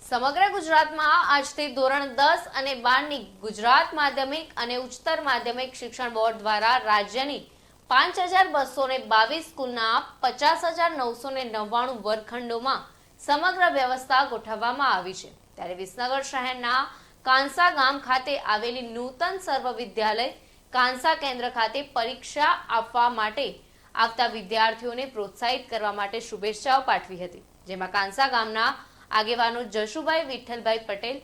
સમગ્ર ગુજરાતમાં આજથી ધોરણ 10 અને 12ની ગુજરાત માધ્યમિક અને ઉચ્ચતર માધ્યમિક શિક્ષણ બોર્ડ દ્વારા રાજ્યની 5222 સ્કૂલના 50,999 વર્ગખંડોમાં સમગ્ર વ્યવસ્થા ગોઠવવામાં આવી છે। ત્યારે વિસનગર શહેરના કાંસા ગામ ખાતે આવેલી નૂતન સર્વ વિદ્યાલય કાંસા કેન્દ્ર ખાતે પરીક્ષા આપવા માટે આવતા વિદ્યાર્થીઓને પ્રોત્સાહિત કરવા માટે શુભેચ્છાઓ પાઠવી હતી, જેમાં કાંસા ગામના આગેવાનો જશુભાઈ વિઠ્ઠલભાઈ પટેલ,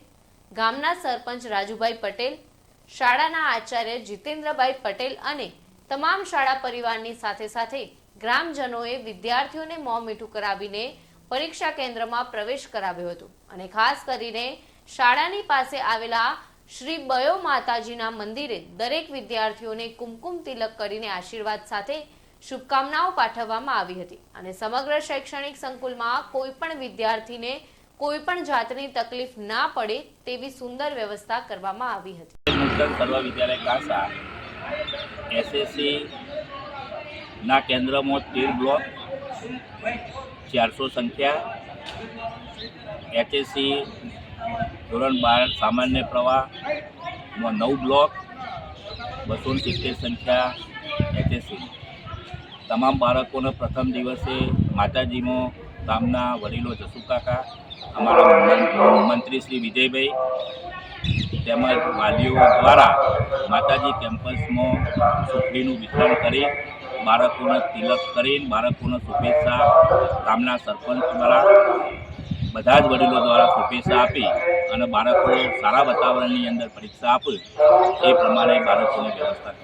ગામના સરપંચ રાજુભાઈ પટેલ, શાળાના આચાર્ય જીતેન્દ્રભાઈ પટેલ અને તમામ શાળા પરિવારની સાથે ગ્રામજનોએ વિદ્યાર્થીઓને મોં મીઠું કરાવીને પરીક્ષા કેન્દ્રમાં પ્રવેશ કરાવ્યો હતો અને ખાસ કરીને શાળાની પાસે આવેલા શ્રી બયો માતાજીના મંદિરે દરેક વિદ્યાર્થીઓને કુમકુમ તિલક કરીને આશીર્વાદ સાથે શુભકામનાઓ પાઠવવામાં આવી હતી અને સમગ્ર શૈક્ષણિક સંકુલમાં કોઈ પણ વિદ્યાર્થીને કોઈ પણ જાતની તકલીફ ના પડે તેવી સુંદર વ્યવસ્થા કરવામાં આવી હતી। નૂતન સર્વ વિદ્યાલય કાંસા એસએસસી ના કેન્દ્રમાં 13 બ્લોક 400 સંખ્યા, એચએસસી ધોરણ 12 સામાન્ય પ્રવાહમાં 9 બ્લોક 270 સંખ્યા એચએસસી। તમામ બાળકોને પ્રથમ દિવસે માતાજીમાં ગામના વડીલો જસુકાકા, અમારા મંત્રી શ્રી વિજયભાઈ તેમજ વાલીઓ દ્વારા માતાજી કેમ્પસમાં સુખડીનું વિતરણ કરી બાળકોને તિલક કરીને બાળકોને શુભેચ્છા ગામના સરપંચ દ્વારા બધા જ વડીલો દ્વારા શુભેચ્છા આપી અને બાળકો સારા વાતાવરણની અંદર પરીક્ષા આપે એ પ્રમાણે બાળકોની વ્યવસ્થા